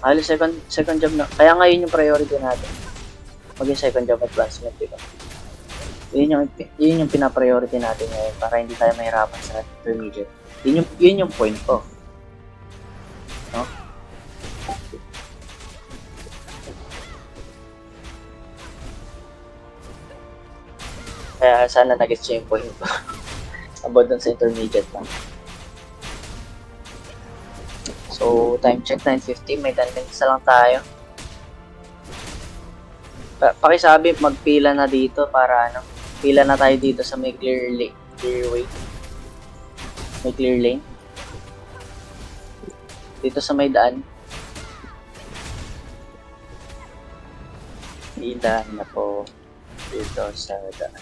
Halos second job na. Kaya ngayon yung priority natin. Maging second job advancement, di ba? Yun yung pina-priority natin ngayon para hindi tayo mahirapan sa intermediate. Yun yung point ko. No? Kaya sana nag-gets yung point ko. About dun sa intermediate lang. So, time check 9:50. May 10 minutes na lang tayo. Pakisabi, magpila na dito para ano. Pila na tayo dito sa may clear way. May clear lane. Dito sa may daan. Pila na po dito sa daan.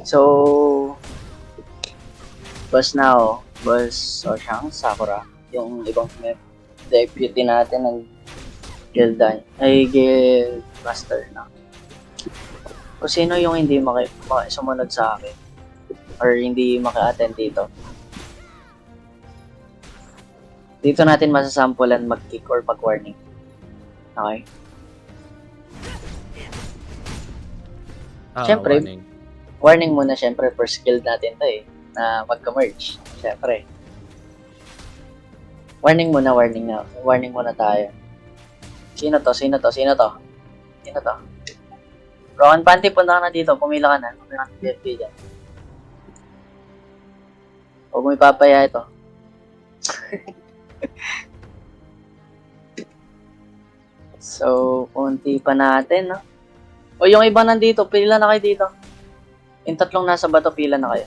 So, boss na oh. Boss Oshang Sakura. Yung ibang deputy natin ng guild master na. Kung sino yung hindi sumunod sa akin or hindi maka-attend dito. Dito natin masasampulan mag-kick or pag-warning. Okay? Siyempre, warning muna siyempre first guild natin to eh. Na magka-merge. Siyempre. Warning muna tayo. Sino to? Sino to? Rowan Panty, punta ka na dito. Pumila ka na. Pumila ka na PFP dyan. Huwag mo ipapaya ito. So, kunti pa natin, no? O, yung iba nandito. Pila na kayo dito. Yung tatlong nasa bato, pila na kayo.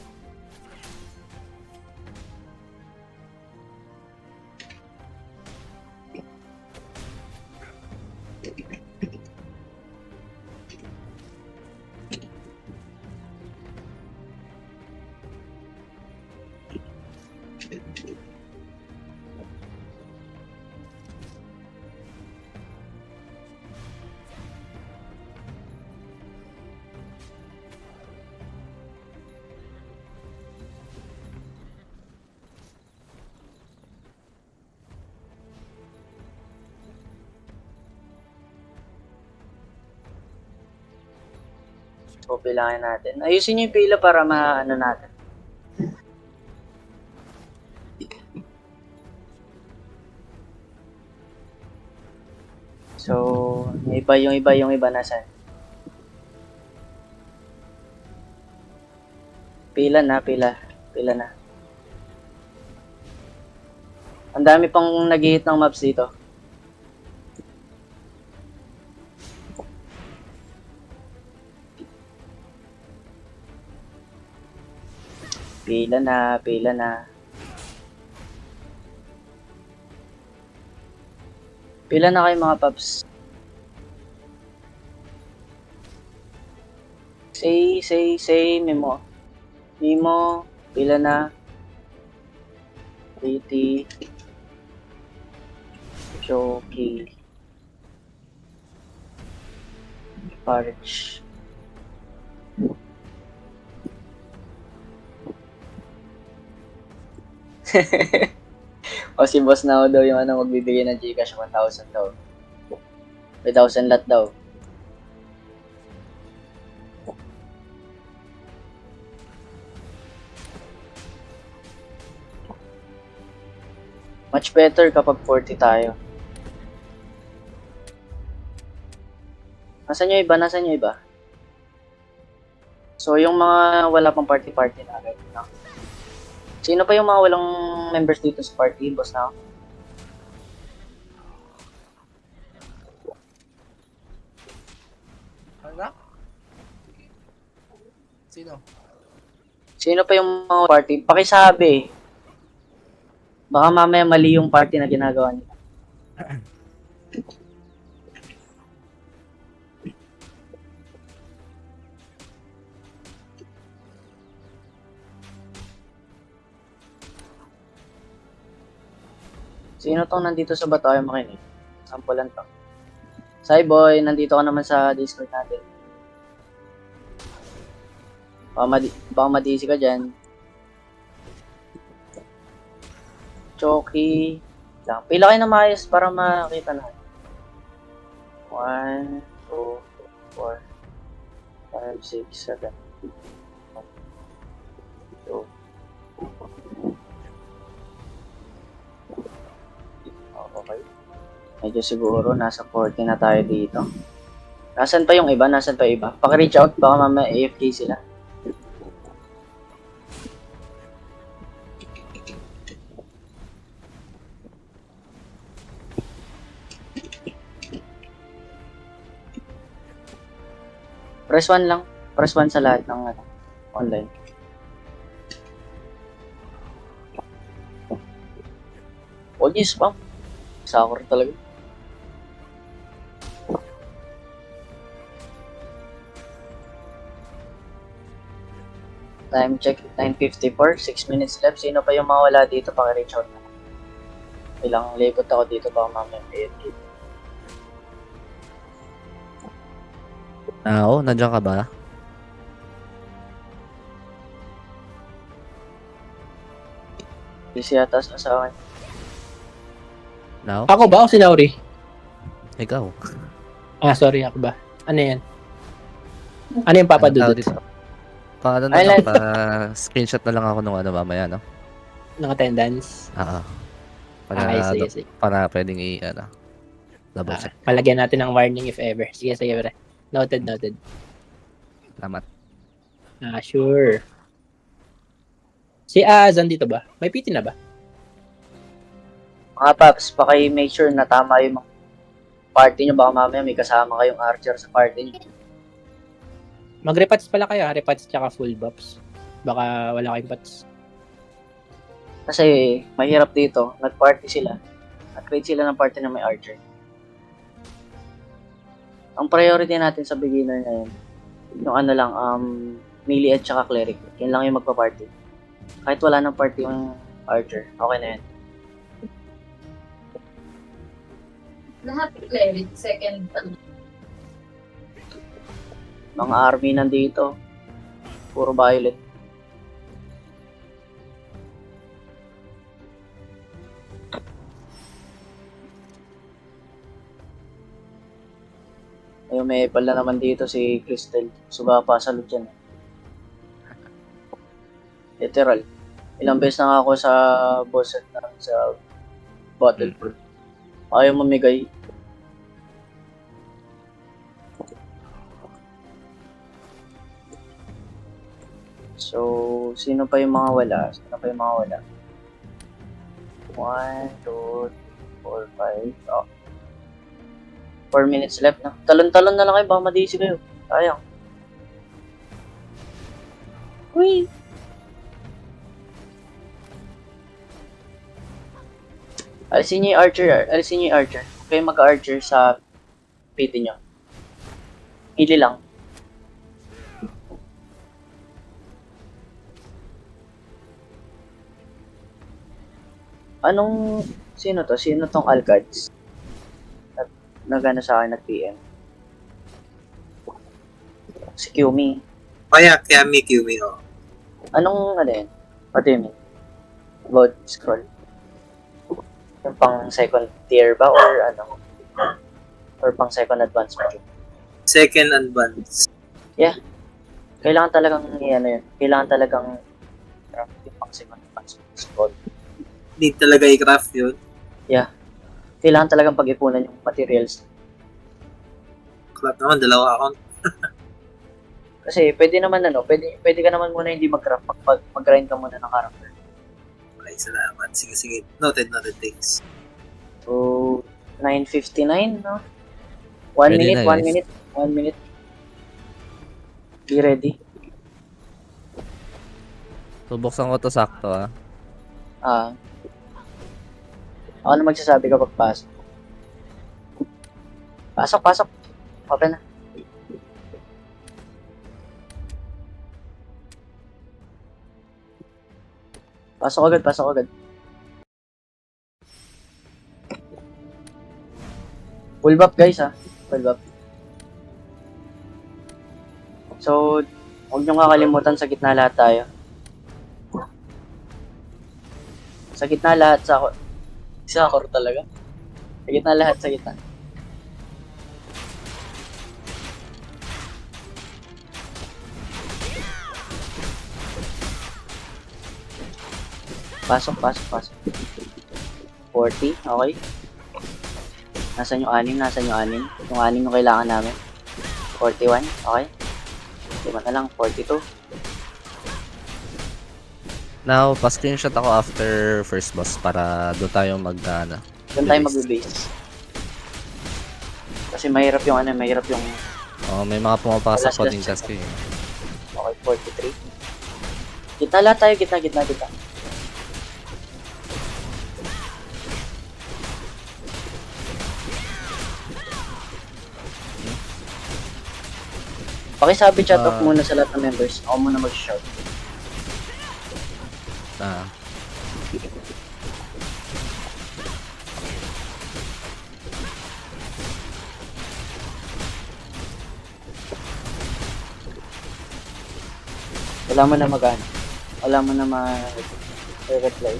So, pilangin natin. Ayusin nyo yung pila para maano natin. So, yung iba nasan? Pila na. Ang dami pang nag-hit ng maps dito. Pila na. Pila na kayo mga paps. Say, Memo, pila na. Pretty. Choki. Parch. O si boss na daw yung magbibigay ng Gcash 1,000 daw. 1,000 lot daw. Much better kapag 40 tayo. Nasaan yung iba? So, yung mga wala pang party na agad. No? Sino pa yung mga walang members dito sa party, boss na? Ano? Sino pa yung mga party? Pakisabi. Baka mamaya mali yung party na ginagawa nila. Sino tong nandito sa bato ay makinig? Sampulan to. Cyboy, nandito ka naman sa Discord natin. Baka madisi ka dyan. Choki. Lang. Pila kayo na maayos para makita na. 1, 2, 4, 5, 6, 7. 2. Okay. Medyo siguro nasa 40 na tayo dito. Nasaan pa yung iba? Nasaan pa yung iba? Paki-reach out, baka mamaya AFK sila. Press 1 lang. Press 1 sa lahat ng online. All you spam. Sakor talaga. Time check, 9:54. 6 minutes left. Sino pa yung mawala dito? Paki-reach out na. Ilang likot ako dito baka mamaya AFK. Oo, nandiyan ka ba? Busy yata sa asawa niya. Now? Ako ba o si Lauri? Ikaw. Sorry, ako ba? Ano yan? Ano yung papadudot? Paano na lang, screenshot na lang ako nung mamaya, no? Ng attendance? Oo. Sige. Para pwedeng double check. Palagyan natin ng warning if ever. Sige, pre. Noted. Salamat. Sure. Si Azan dito ba? May PT na ba? Mga paps, paki-make sure na tama yung mga party nyo. Baka mamaya may kasama kayong archer sa party nyo. Mag-repats pala kayo, repats tsaka full buffs. Baka wala kayong pats. Kasi mahirap dito. Nag-party sila. Nag-create sila ng party na may archer. Ang priority natin sa beginner ngayon, yung melee at saka cleric. Yan lang yung magpa-party. Kahit wala ng party yung archer, okay na yan. Lahat cleric, second. Mga army nandito. Puro violet. Ayun, may pala naman dito si Crystal. Subapa sa loot yan. Literal. Ilang beses na nga ako sa boss at sa Battlefield. Ayaw mamigay. So, sino pa yung mga wala? 1, 2, 3, 4, 5. Oh. 4 minutes left na. Talon-talon na lang kayo, baka madisi kayo. Sayang. Uy! Alisin niyo yung archer. Kayo mag-archer sa PT nyo. Hili lang. Sino to? Sino tong Alcads? Nagano sa akin, nag-PM. Si Qumi. Kaya may Qumi, oh. Anong, yun? What do you mean? About scroll? Yung pang second tier ba? Or pang second advance mo? Second advance. Yeah. Kailangan talagang, yun. Kailangan talagang yung pang second advance scroll. Need talaga i-craft yun. Yeah. Kailangan talagang pag-ipunan yung materials. Craft naman, 2 account. Kasi pwede naman pwede ka naman muna hindi mag-craft, mag-grind ka muna ng character. Okay, salamat. Sige. Noted, thanks. So, 9:59, no? 1 minute, 1 minute. Be ready. Subuksan ko to sakto, Ako na magsasabi kapag pasok. Pasok. Open na. Pasok agad. Full buff guys, Full buff. So, huwag nyo kakalimutan sa gitna lahat tayo. Sa gitna lahat sa core talaga. Sa gitna lahat, sa gitna. Pasok. 40, okay. Nasaan yung 6? Yung 6 yung kailangan namin. 41, okay. 5 na lang, 42. Now, pa-screenshot ako after first boss para doon tayo mag-ano. Doon tayo Release. magbe-base. Kasi mahirap yung May mga pumapasok Last pa din check. kasi. okay, 43. Gitna lahat tayo, gitna. Pakisabi chat off muna sa lahat ng members. Ako muna mag-shout. Ah. Wala mo na mag-ano. Wala mo na ma-reply.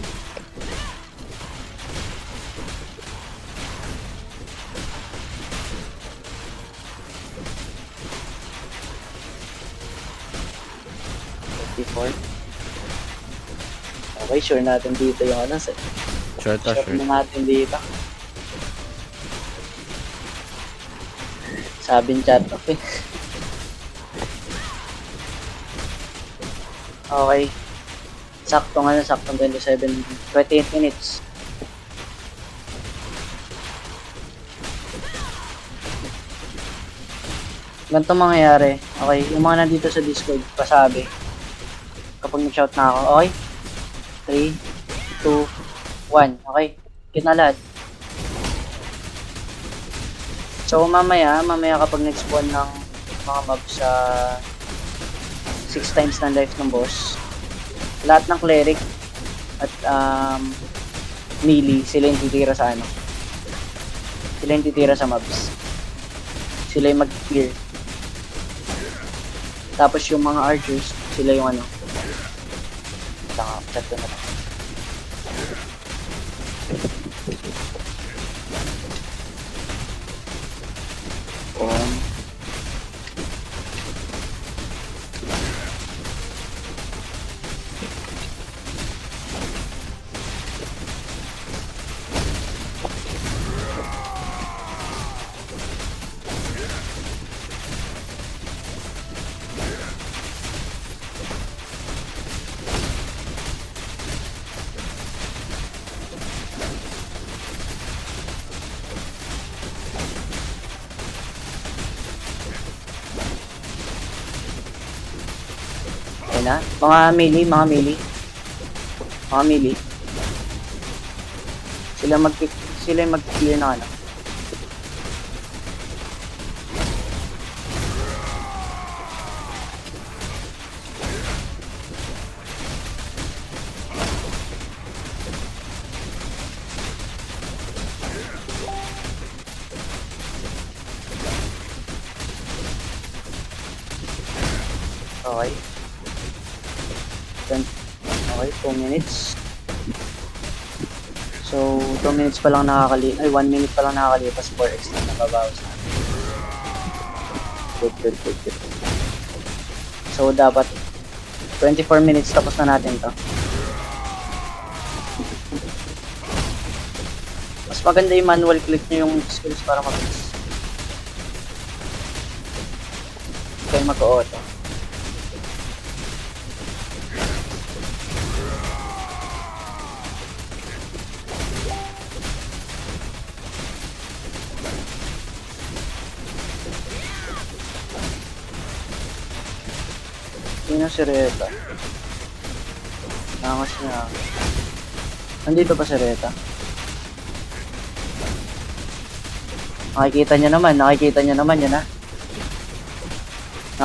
Okay, sure natin dito yung ano. Sure to, Sure sure. na natin dito. Sabi ng chat off eh. Okay. Saktong 27, 28 minutes. Ganito mangyayari. Okay, yung mga nandito sa Discord, pasabi. Kapag nag-shout na ako, okay? 3, 2, 1. Okay, kita lahat. So mamaya kapag nag-spawn ng mga mobs sa 6 times ng life ng boss, lahat ng cleric at melee, sila yung titira sa ano. Sila yung titira sa mobs. Sila yung mag-clear. Tapos yung mga archers, sila yung ano. Chat ko na lang. Na. Mga melee. Sila yung mag-clear na ano. Okay. Okay, 2 minutes. So, 2 minutes pa lang 1 minute pa lang nakakalipas, 4x na nababawas na. Good. So, dapat 24 minutes tapos na natin to. Mas maganda yung manual click nyo yung skills para mabilis. Okay, mag-auto. Sino si Reta? Nangas niya. Nandito pa si Reta. Nakikita niya naman yan ha.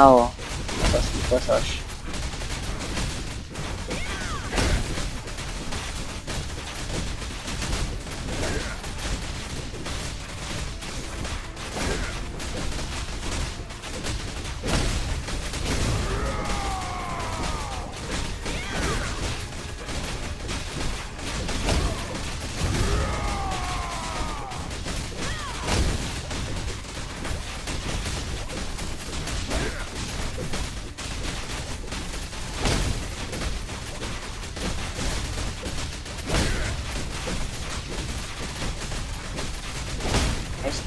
Oo. Pasash.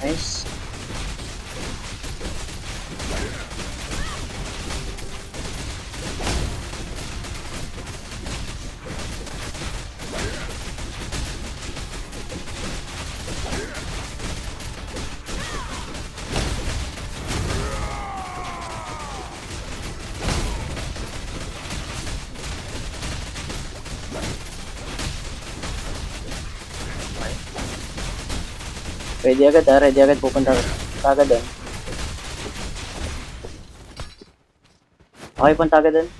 Nice. Ready agad ha, ready agad. Pupunta agad doon. Okay, punta agad doon.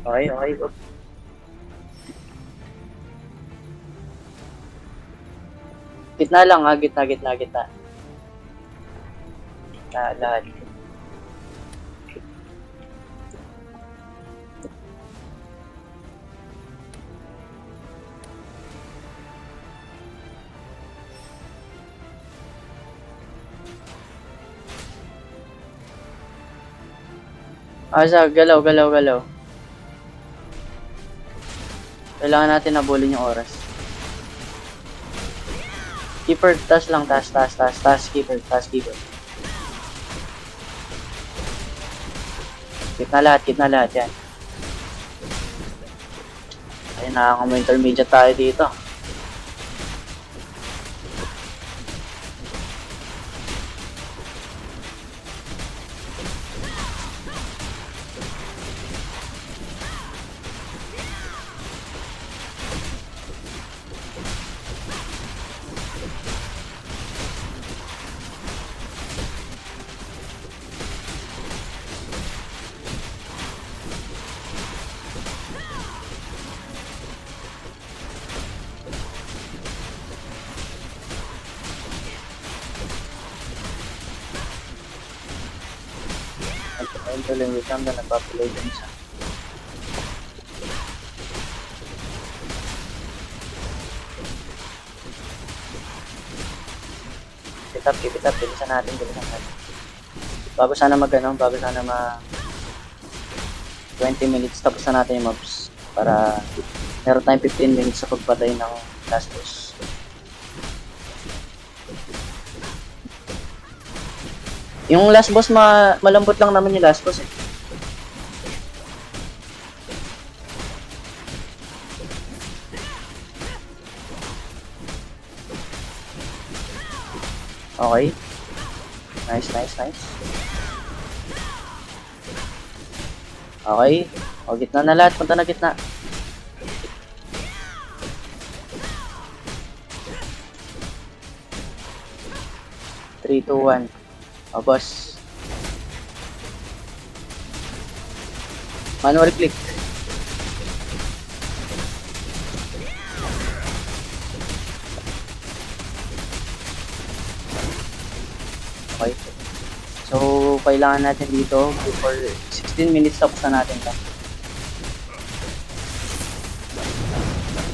Okay, okay. Go. Gitna lang ha, gitna. Gitna lahat. Asa, galaw. Kailangan natin nabulin yung oras. Keeper, taas lang, taas, keeper. Gitna lahat, yan. Ayun, nakakamo intermediate tayo dito. Ayun tuloy, wait lang na nagpapuloy din siya. Keep it up, bilisan natin. Bago sana ma 20 minutes tapos na natin yung mobs para meron tayong 15 minutes sa pagpatay ng last boss. Yung last boss malambot lang naman yung last boss eh. Okay. Nice. Okay. O, gitna na lahat. Punta na gitna. Three, two, one. O, boss. Manual click. Okay. So, kailangan natin dito before 16 minutes tapos na natin ito.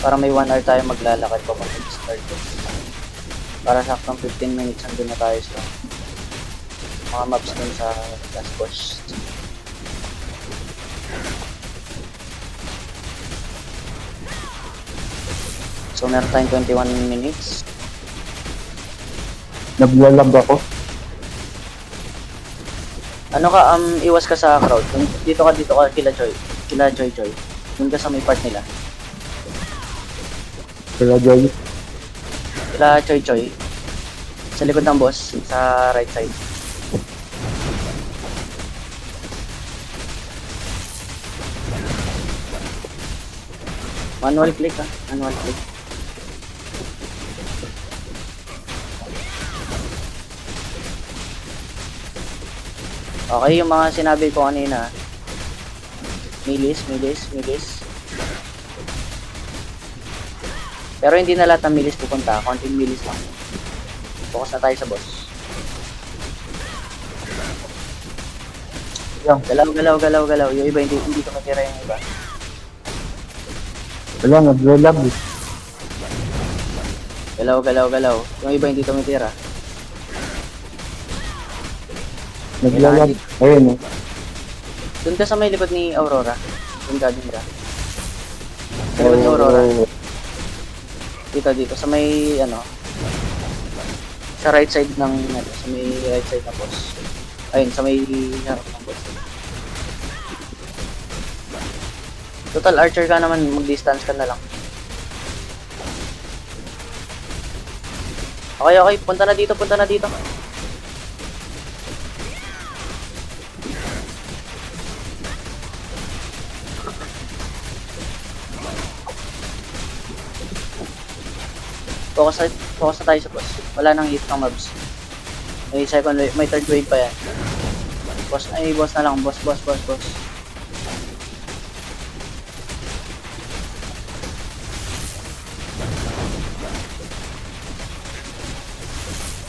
Para may 1 hour tayo maglalakad pa mag-start. Para saktong 15 minutes andun na tayo sa mga maps dun sa last boss. So, meron tayong 21 minutes. Naglalab ako. Ano ka, iwas ka sa crowd. Dito ka kila Joy. Kila Joy. Doon ka sa may part nila. Kaya Joy. Kila Joy. Sa likod ng boss, sa right side. Manual click ha. Manual click. Okay, yung mga sinabi ko kanina. Milis. Pero hindi na lahat ng milis pupunta. Konting milis lang. Focus na tayo sa boss. Galaw. Yung iba, hindi ko matira yung iba. Wala, naglalab. Galaw. Yung iba, hindi tumitira. Naglalab. Ayun. Doon ka sa may likod ni Aurora. Din ka. Sa likod ni Aurora. Dito, sa may, ano, sa right side ng, ano, sa may right side ng boss. Ayun, sa may harap ng boss. Total, archer ka naman, mag-distance ka na lang. Okay, punta na dito. Focus na tayo sa boss. Wala nang hit ng mobs. May second wave, may third wave pa yan. Boss na lang. Boss.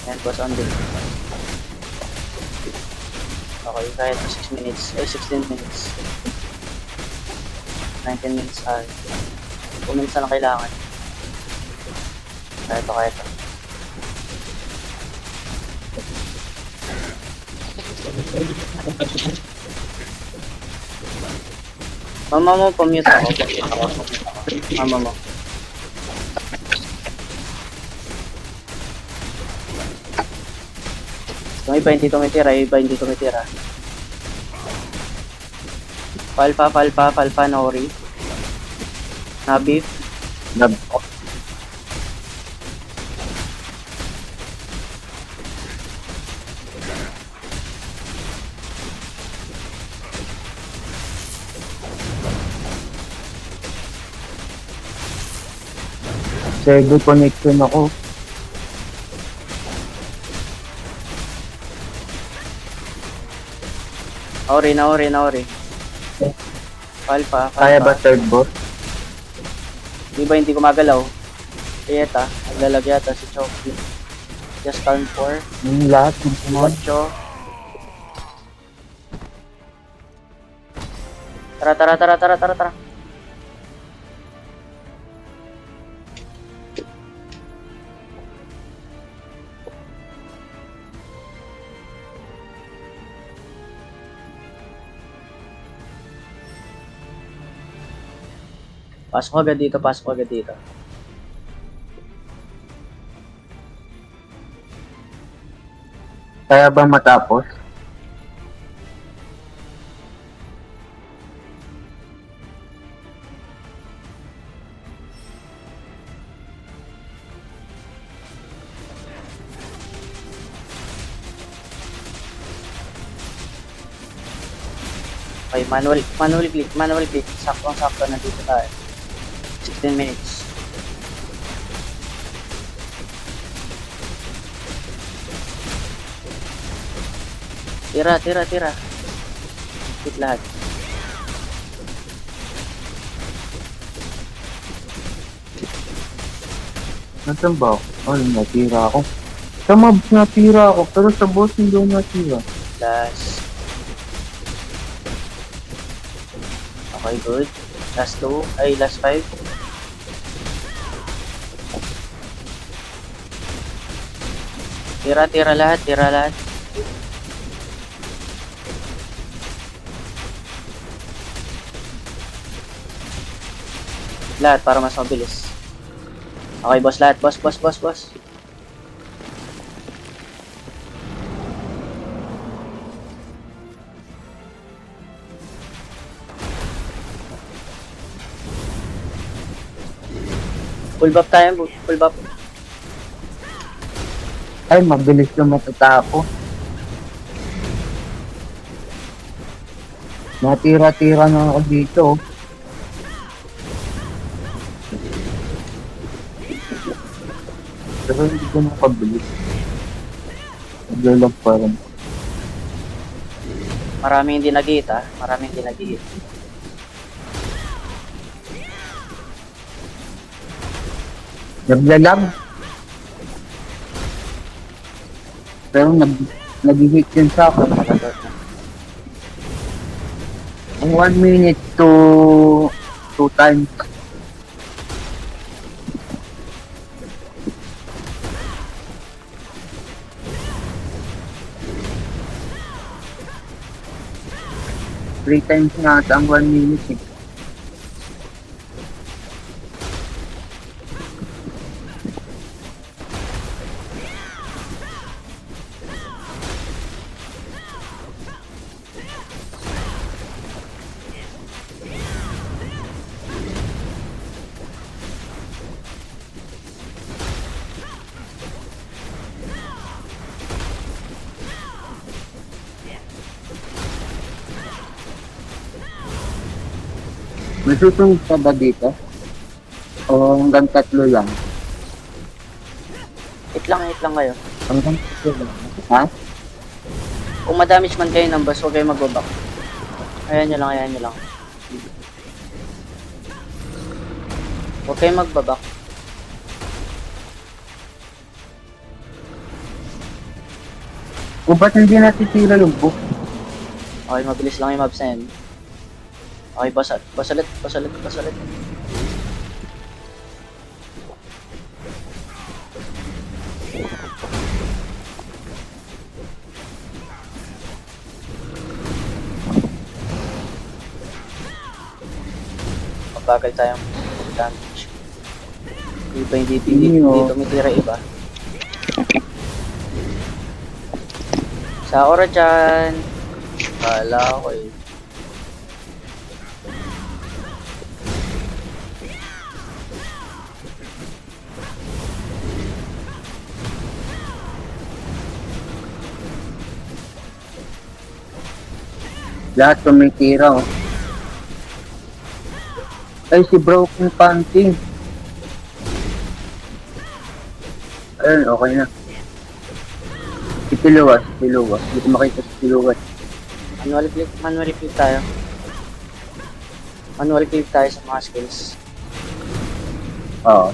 Ayan, boss on din. Okay, kahit 6 minutes. 16 minutes. 19 minutes. 2 minutes na lang kailangan. Kaya ito. Mama mo, pamute ako. Mama mo. Yung iba hindi tumitira. Falpa, Nori. Nabif. Sego connection ako. Naori. Falpa. Kaya ba third boss? Di ba hindi gumagalaw? Yeta, naglalag yata si Choki. Just count 4. Yung lahat ng sumunod. 8. Tara. Pasok agad dito. Kaya ba matapos? Okay, manual click. Sakto na dito tayo. 16 minutes. Tira. Hit lahat. Nasaan ba ako? Ay, natira ako. Sa mobs natira ako, pero sa boss hindi ako natira. Last. Okay, good. Last 5. Tira lahat. Lahat para mas mabilis. Okay, boss lahat. Boss. Full buff tayo, full buff. Ay, mabilis na matatapos. Natira-tira na ako dito. Pero hindi ko makabilis. Naglalag pa rin. Maraming hindi nag-hit. Naglalag. Pero nag-hit yun sa akin. Ang 1 minute to 2 times. Three times na ata ang 1 minute eh. May susunod pa ba dito? O hanggang 3 lang? Hit lang kayo. Hanggang 3 lang. Ha? Kung madamage man kayo ng boss, huwag kayo magbabak. Ayan nyo lang. Huwag kayo magbabak. O ba't hindi natitira yung book? Okay, mabilis lang yung mobs na yan. Okay, basalit. Mabagal tayong damage. Hindi tumitira iba. Sa ora dyan. Kala ko eh. Lahat tumitira, oh. Ay, si Broken Panty. Ayun, okay na. Si Piluwas. Hindi ko makita si Piluwas. Manual click tayo. Manual click tayo sa mga skills. Oo.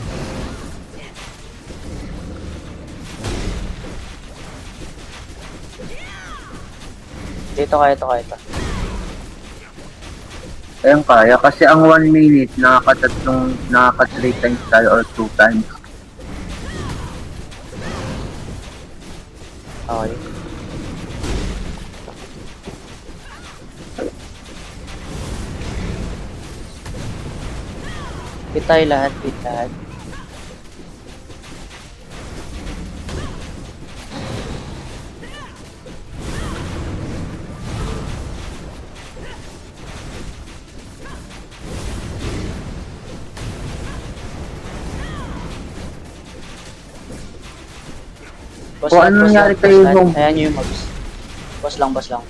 Dito kaya. Ayun kaya. Kasi ang 1 minute, nakaka 3 times tayo or 2 times. Okay. Hit tayo lahat. O, ano nangyari kay Home? Ayan yung mobs. Boss lang.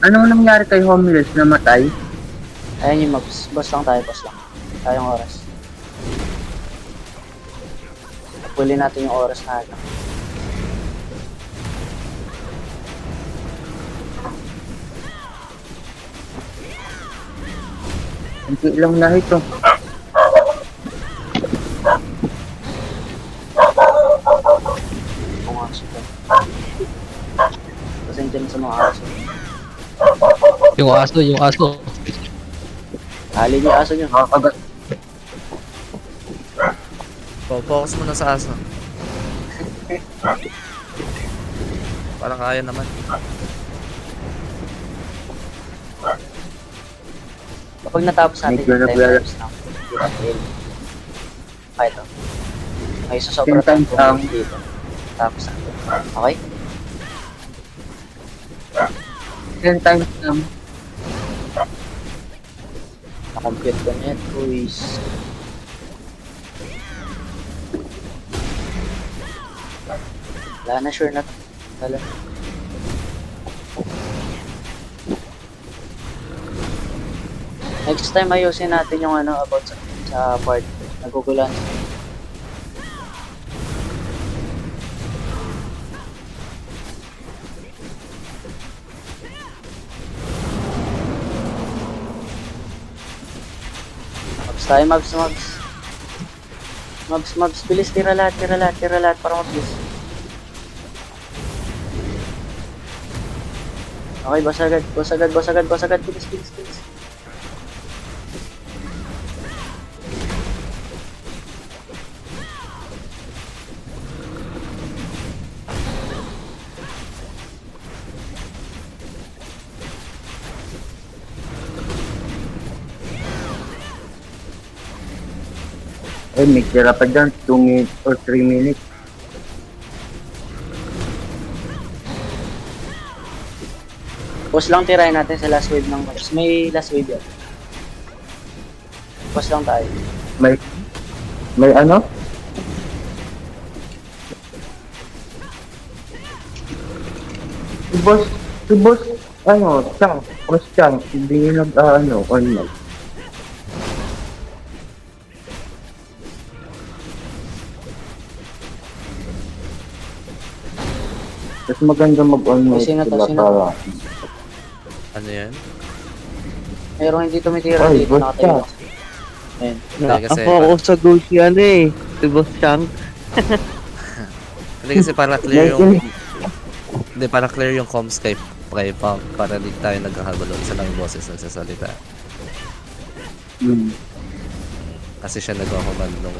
Anong nangyari kay Homeless? Namatay? Ayan yung mobs. Boss lang. Tayong oras. Puli natin yung oras na ito. Hindi lang na ito. Kung aso ko. Pasensya na sa mga aso. Yung aso. Halin yung aso nyo. Nakakagat. Focus mo na sa aso. Parang kaya naman. Kapag natapos natin Medyo yung 10 naglalaro. times lang. Dito. Okay ito. Okay, so sobrang 10 times lang. dito. Tapos natin. Okay? 10 times lang. Na-compute ko na yan. Quiz. Wala na, sure na. Wala. Next time ayusin natin yung about sa part. Nagugulan. Mobs, bilis, tira lahat para mabilis. Okay, basagad, bilis. Eh, may tira pa dyan. 2 minutes or 3 minutes. Pause lang tirahin natin sa last wave ng mobs. May last wave yan. Pause lang tayo. May ano? Si boss, ano, Chang, hindi nag, online. Mas maganda mag-all night Sino to? sila Sino? para. Ano yan? Mayroong hindi tumitira Ay, dito, boss nakatayo ka. lang. Ayun. Hindi kasi, Ako sa goal si ano eh. Si Boss Chang. hindi kasi para clear yung... Hindi, para clear yung comms kay Punk para di tayo nagkakagulo. Isa lang yung boses nagsasalita. Kasi siya nagko-command nung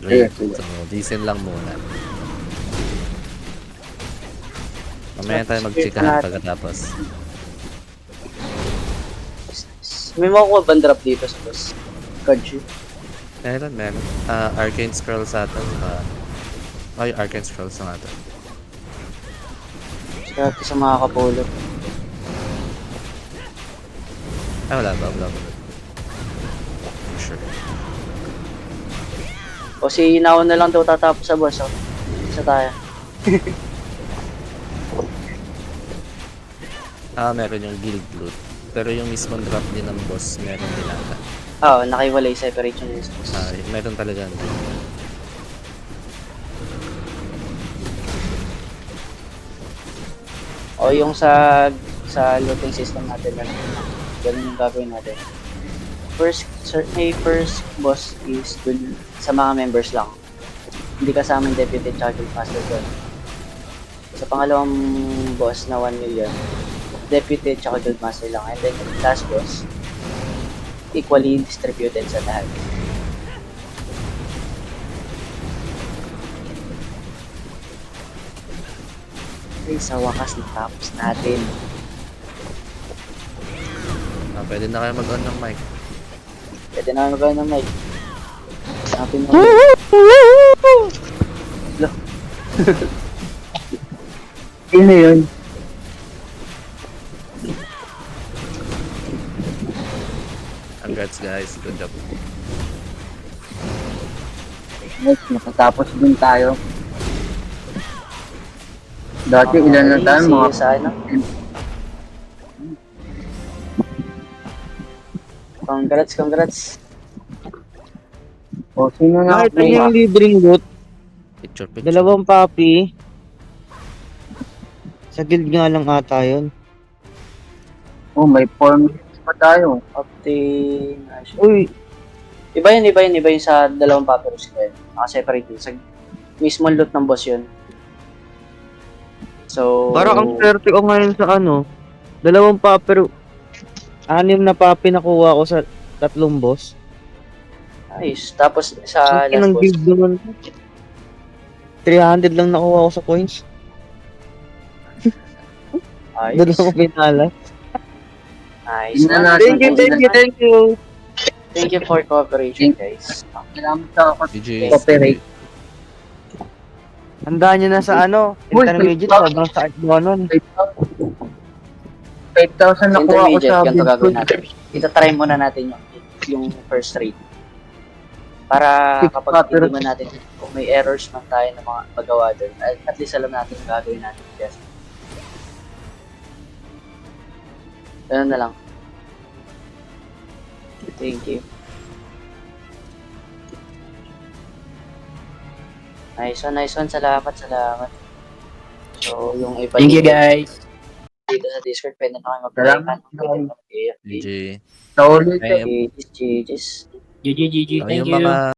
raid. So, listen lang muna. Mamaya tayo magchikahan pagkatapos. May makukuha bang drop dito sa boss? Card shoot. Meron. Arcane Scrolls ata. Ay, Arcane Scrolls na ata. Swerte sa mga kapulo. Ay, wala ba? Sure. O si Inaon na lang daw tatapos sa boss. Oh. Isa tayo. Meron yung guild loot. Pero yung mismong drop din ng boss, meron din ata. Oo, nakaiwalay. Separate yung boss. Meron talaga. O yung sa looting system natin lang. Ganun yung gagawin natin. First boss is dun sa mga members lang. Hindi kasama yung deputy at guild master doon. Sa pangalawang boss na 1 million, deputy at guild master lang. And then yung last boss, equally distributed sa lahat. Okay, sa wakas natapos natin. Pwede na kayo mag-on ng mic. Pwede na magawin ng mic. Sabi mo. Sino yun? Congrats guys, good job. Nice, nakatapos din tayo. Dati ilan lang tayo, mga sa ano? Congrats. O, sino na Nakita niyo yung libreng loot. Picture. 2 papi. Sa guild nga lang ata yun. Oh, may 4 minutes pa tayo. Update. Uy, Iba yun sa dalawang papyrus ko yun. Naka-separate yun. Sa mismo loot ng boss yun. So, parang ang swerte ko ngayon sa ano. 2 papi. 6 na papi nakuha ko sa 3 boss. nice. Tapos sa Ang last ng boss, guild naman. 300 lang nakuha ko sa coins. Doon nice. ako pinala. Nice. Thank you. Thank you for cooperation, guys. Salamat sa GG. cooperate. Handaan nyo na sa ano. Uy, Intermediate. Sobrang sakit mo nun. 5,000 nakuha ko Intermediate, sa ganito gagawin Bitcoin. natin. Ita-try muna natin yung first rate. Para kapag titignan natin kung may errors man tayo ng mga magawa doon, at least alam natin yung gagawin natin. Yes. Ganun na lang. Thank you. Nice one. Salamat. So, yung iba Thank you guys. dito sa Discord, pwede na kayo Salamat, mag-like. GG. Sa ulit. Ay, GG's. GG. yung Thank you. mga